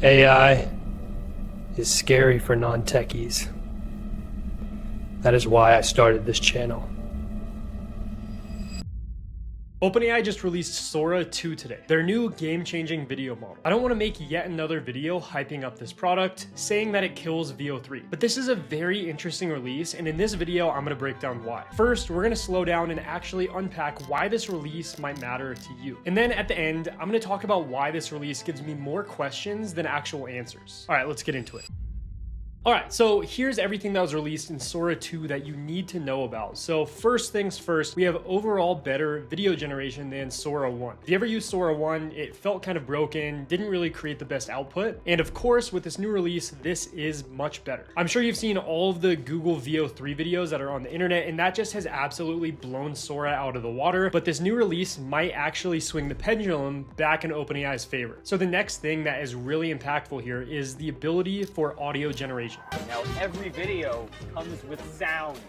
AI is scary for non-techies. That is why I started this channel. OpenAI just released Sora 2 today, their new game-changing video model. I don't want to make yet another video hyping up this product, saying that it kills VEO3, but this is a very interesting release, and in this video, I'm going to break down why. First, we're going to slow down and actually unpack why this release might matter to you. And then at the end, I'm going to talk about why this release gives me more questions than actual answers. All right, let's get into it. All right, so here's everything that was released in Sora 2 that you need to know about. So first things first, we have overall better video generation than Sora 1. If you ever used Sora 1, it felt kind of broken, didn't really create the best output. And of course, with this new release, this is much better. I'm sure you've seen all of the Google VEO3 videos that are on the internet, and that just has absolutely blown Sora out of the water. But this new release might actually swing the pendulum back in OpenAI's favor. So the next thing that is really impactful here is the ability for audio generation. Now every video comes with sound.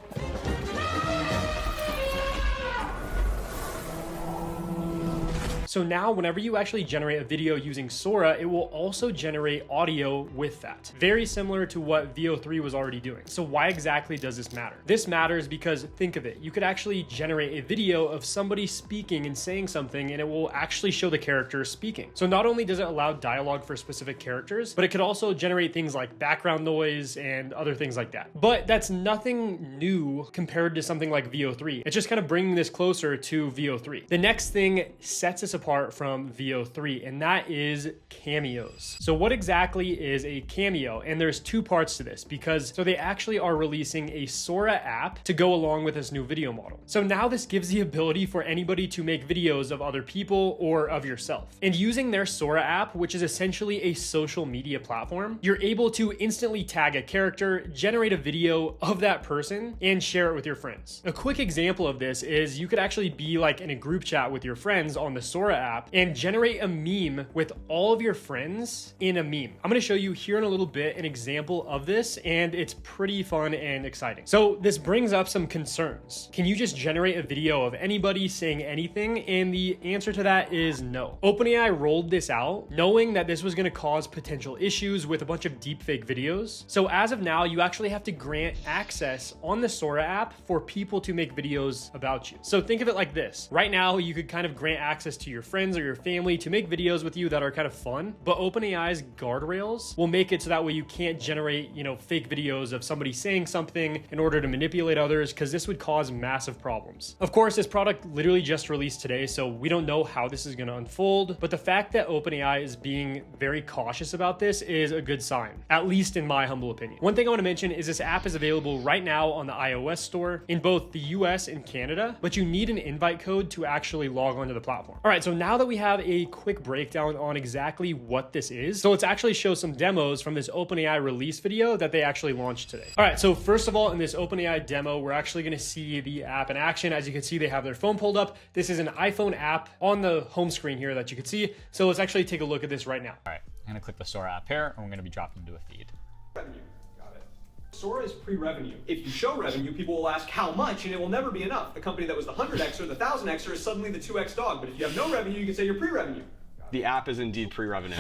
So now whenever you actually generate a video using Sora, it will also generate audio with that. Very similar to what VEO3 was already doing. So why exactly does this matter? This matters because think of it, you could actually generate a video of somebody speaking and saying something, and it will actually show the character speaking. So not only does it allow dialogue for specific characters, but it could also generate things like background noise and other things like that. But that's nothing new compared to something like VEO3. It's just kind of bringing this closer to VEO3. The next thing sets us apart from VEO3, and that is cameos. So what exactly is a cameo? And there's two parts to this, because so they actually are releasing a Sora app to go along with this new video model. So now this gives the ability for anybody to make videos of other people or of yourself. And using their Sora app, which is essentially a social media platform, you're able to instantly tag a character, generate a video of that person, and share it with your friends. A quick example of this is you could actually be like in a group chat with your friends on the Sora app and generate a meme with all of your friends in a meme. I'm going to show you here in a little bit an example of this, and it's pretty fun and exciting. So this brings up some concerns. Can you just generate a video of anybody saying anything? And the answer to that is no. OpenAI rolled this out knowing that this was going to cause potential issues with a bunch of deepfake videos. So as of now, you actually have to grant access on the Sora app for people to make videos about you. So think of it like this. Right now, you could kind of grant access to your friends or your family to make videos with you that are kind of fun, but OpenAI's guardrails will make it so that way you can't generate, fake videos of somebody saying something in order to manipulate others, because this would cause massive problems. Of course, this product literally just released today, so we don't know how this is going to unfold, but the fact that OpenAI is being very cautious about this is a good sign, at least in my humble opinion. One thing I want to mention is this app is available right now on the iOS store in both the US and Canada, but you need an invite code to actually log onto the platform. All right, so now that we have a quick breakdown on exactly what this is, so let's actually show some demos from this OpenAI release video that they actually launched today. All right, so first of all, in this OpenAI demo, we're actually going to see the app in action. As you can see, they have their phone pulled up. This is an iPhone app on the home screen here that you can see. So let's actually take a look at this right now. All right, I'm going to click the Sora app here, and we're going to be dropped into a feed. Revenue. Got it. Sora is pre-revenue. If you show revenue, people will ask how much, and it will never be enough. The company that was the 100x or the 1000x is suddenly the 2x dog. But if you have no revenue, you can say you're pre-revenue. The app is indeed pre-revenue.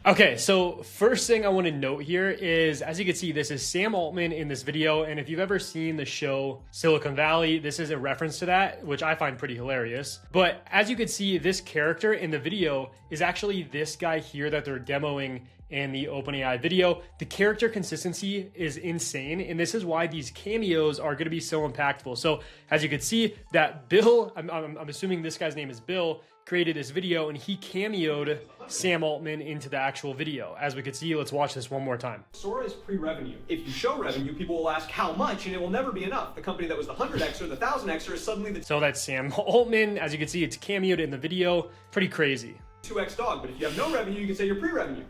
Okay, so first thing I want to note here is, as you can see, this is Sam Altman in this video. And if you've ever seen the show Silicon Valley, this is a reference to that, which I find pretty hilarious. But as you can see, this character in the video is actually this guy here that they're demoing in the OpenAI video. The character consistency is insane, and this is why these cameos are going to be so impactful. So as you can see, that Bill, I'm assuming this guy's name is Bill, created this video, and he cameoed Sam Altman into the actual video. As we could see, let's watch this one more time. Sora is pre-revenue. If you show revenue, people will ask how much, and it will never be enough. The company that was the 100x or the 1000x is suddenly the So that's Sam Altman. As you can see, it's cameoed in the video. Pretty crazy. 2x dog. But if you have no revenue, you can say you're pre-revenue.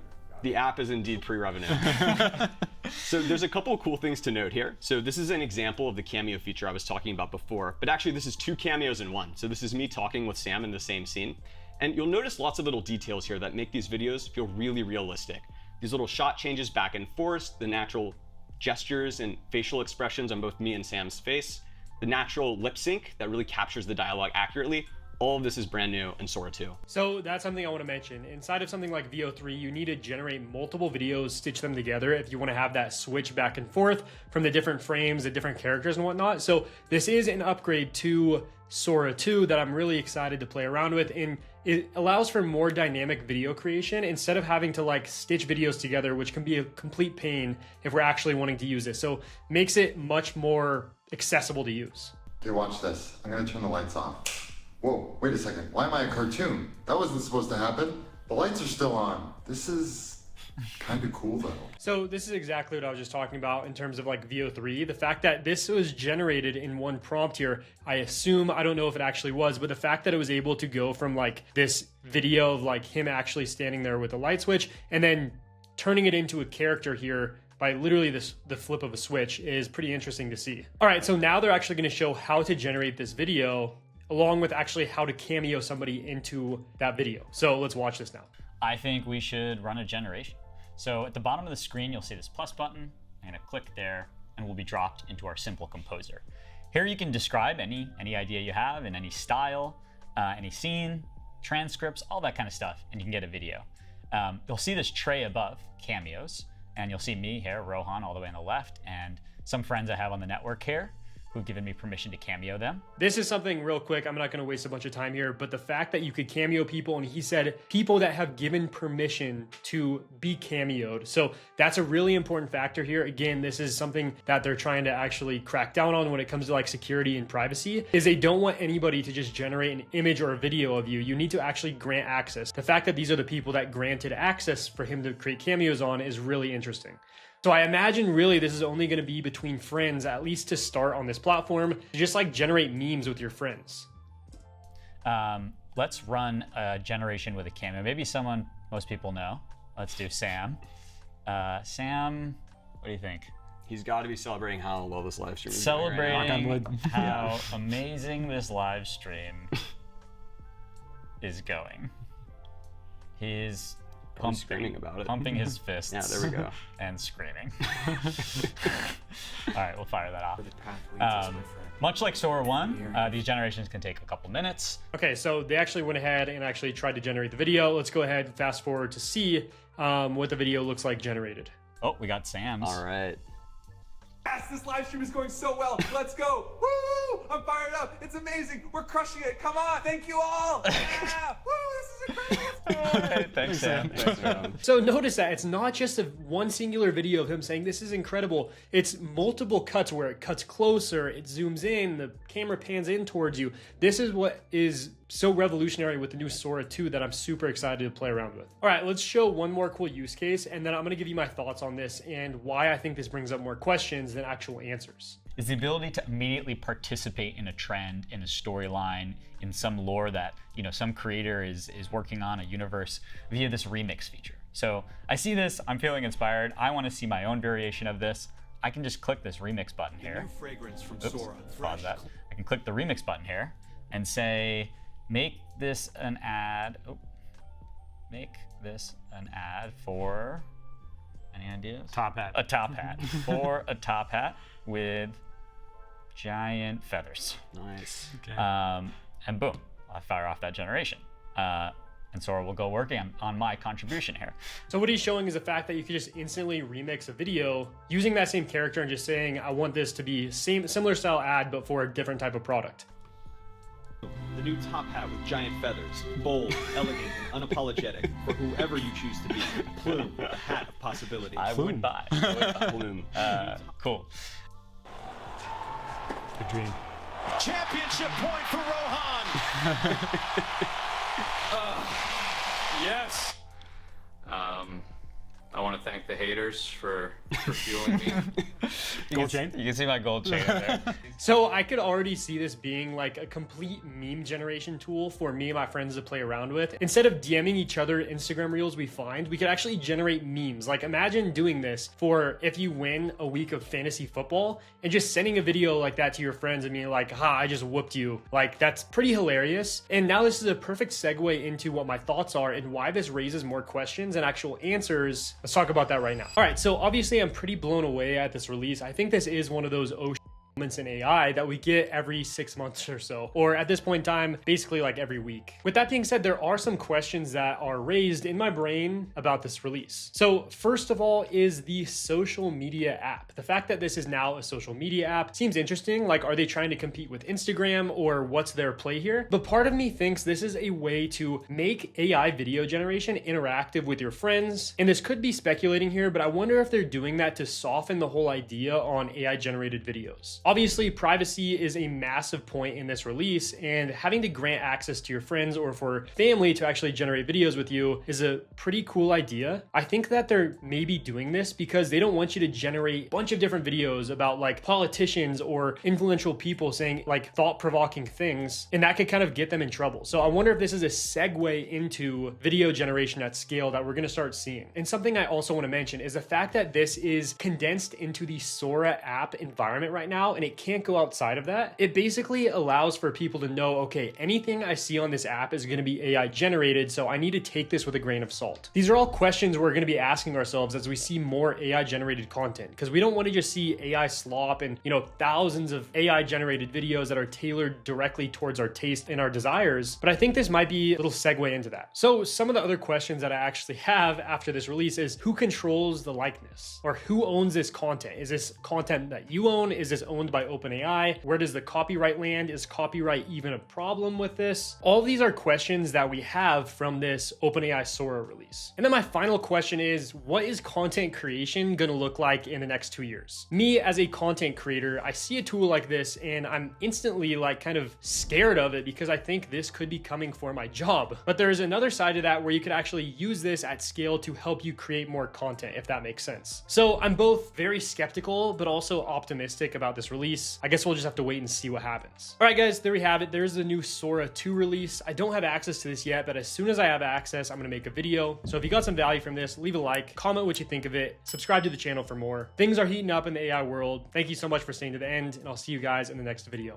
The app is indeed pre-revenue. So there's a couple of cool things to note here. So this is an example of the cameo feature I was talking about before, but actually this is two cameos in one. So this is me talking with Sam in the same scene. And you'll notice lots of little details here that make these videos feel really realistic. These little shot changes back and forth, the natural gestures and facial expressions on both me and Sam's face, the natural lip sync that really captures the dialogue accurately. All of this is brand new in Sora 2. So that's something I want to mention. Inside of something like VEO3, you need to generate multiple videos, stitch them together if you want to have that switch back and forth from the different frames, the different characters and whatnot. So this is an upgrade to Sora 2 that I'm really excited to play around with, and it allows for more dynamic video creation instead of having to like stitch videos together, which can be a complete pain if we're actually wanting to use this. So makes it much more accessible to use. Okay, watch this. I'm gonna turn the lights off. Whoa, wait a second. Why am I a cartoon? That wasn't supposed to happen. The lights are still on. This is kind of cool though. So this is exactly what I was just talking about in terms of like VEO3. The fact that this was generated in one prompt here, I assume, I don't know if it actually was, but the fact that it was able to go from like this video of like him actually standing there with a light switch and then turning it into a character here by literally the flip of a switch is pretty interesting to see. All right, so now they're actually gonna show how to generate this video along with actually how to cameo somebody into that video. So let's watch this now. I think we should run a generation. So at the bottom of the screen, you'll see this plus button. I'm gonna click there and we'll be dropped into our simple composer. Here you can describe any idea you have in any style, any scene, transcripts, all that kind of stuff, and you can get a video. You'll see this tray above, cameos, and you'll see me here, Rohan, all the way on the left, and some friends I have on the network here who've given me permission to cameo them. This is something real quick. I'm not going to waste a bunch of time here, but the fact that you could cameo people, and he said people that have given permission to be cameoed. So that's a really important factor here. Again, this is something that they're trying to actually crack down on when it comes to like security and privacy, is they don't want anybody to just generate an image or a video of you. You need to actually grant access. The fact that these are the people that granted access for him to create cameos on is really interesting. So I imagine really this is only going to be between friends, at least to start on this platform, to just like generate memes with your friends. Let's run a generation with a cameo. Maybe someone most people know. Let's do Sam. Sam, what do you think? He's got to be celebrating how well this live stream is Celebrating how amazing this live stream is going. He's screaming about it. Pumping his fists. Yeah, there we go. And screaming. All right, we'll fire that off. Much like Sora 1, these generations can take a couple minutes. Okay, so they actually went ahead and actually tried to generate the video. Let's go ahead and fast forward to see what the video looks like generated. Oh, we got Sam's. All right. Yes, this live stream is going so well. Let's go. Woo! I'm fired up. It's amazing. We're crushing it. Come on. Thank you all. Yeah. Woo! This is incredible. All right, thanks, Sam. Thanks, man. So notice that it's not just one singular video of him saying this is incredible. It's multiple cuts where it cuts closer, it zooms in, the camera pans in towards you. This is what is so revolutionary with the new Sora 2 that I'm super excited to play around with. All right, let's show one more cool use case, and then I'm gonna give you my thoughts on this and why I think this brings up more questions than actual answers. Is the ability to immediately participate in a trend, in a storyline, in some lore that some creator is working on, a universe, via this remix feature. So I see this, I'm feeling inspired. I want to see my own variation of this. I can just click this remix button here. New fragrance from Oops, Sora. pause that. I can click the remix button here and say, make this an ad. Oh, make this an ad for, any ideas? Top hat. A top hat. For a top hat with giant feathers. Nice. Okay. And boom, I fire off that generation. And Sora will go working on my contribution here. So what he's showing is the fact that you can just instantly remix a video using that same character and just saying, I want this to be similar style ad, but for a different type of product. The new top hat with giant feathers. Bold, elegant, and unapologetic for whoever you choose to be. Plume, the hat of possibilities. I would buy. Bloom. Cool. Good dream. Championship point for Rohan. Yes. I want to thank the haters for fueling me. Gold chain? You can see my gold chain in there. So I could already see this being like a complete meme generation tool for me and my friends to play around with. Instead of DMing each other Instagram reels we find, we could actually generate memes. Like imagine doing this for if you win a week of fantasy football and just sending a video like that to your friends and being like, ha, I just whooped you. Like that's pretty hilarious. And now this is a perfect segue into what my thoughts are and why this raises more questions and actual answers. Let's talk about that right now. All right, so obviously I'm pretty blown away at this release. I think this is one of those moments in AI that we get every 6 months or so, or at this point in time, basically like every week. With that being said, there are some questions that are raised in my brain about this release. So first of all is the social media app. The fact that this is now a social media app seems interesting. Like, are they trying to compete with Instagram, or what's their play here? But part of me thinks this is a way to make AI video generation interactive with your friends. And this could be speculating here, but I wonder if they're doing that to soften the whole idea on AI generated videos. Obviously, privacy is a massive point in this release, and having to grant access to your friends or for family to actually generate videos with you is a pretty cool idea. I think that they're maybe doing this because they don't want you to generate a bunch of different videos about like politicians or influential people saying like thought-provoking things, and that could kind of get them in trouble. So I wonder if this is a segue into video generation at scale that we're going to start seeing. And something I also want to mention is the fact that this is condensed into the Sora app environment right now, and it can't go outside of that. It basically allows for people to know, okay, anything I see on this app is going to be AI generated, so I need to take this with a grain of salt. These are all questions we're going to be asking ourselves as we see more AI generated content, because we don't want to just see AI slop and, you know, thousands of AI generated videos that are tailored directly towards our taste and our desires. But I think this might be a little segue into that. So some of the other questions that I actually have after this release is who controls the likeness, or who owns this content? Is this content that you own? Is this owned by OpenAI? Where does the copyright land? Is copyright even a problem with this? All of these are questions that we have from this OpenAI Sora release. And then my final question is, what is content creation going to look like in the next 2 years? Me as a content creator, I see a tool like this and I'm instantly like kind of scared of it because I think this could be coming for my job. But there's another side to that where you could actually use this at scale to help you create more content, if that makes sense. So I'm both very skeptical, but also optimistic about this release. I guess we'll just have to wait and see what happens. All right, guys, there we have it. There's the new Sora 2 release. I don't have access to this yet, but as soon as I have access, I'm gonna make a video. So if you got some value from this, leave a like, comment what you think of it, subscribe to the channel for more. Things are heating up in the AI world. Thank you so much for staying to the end, and I'll see you guys in the next video.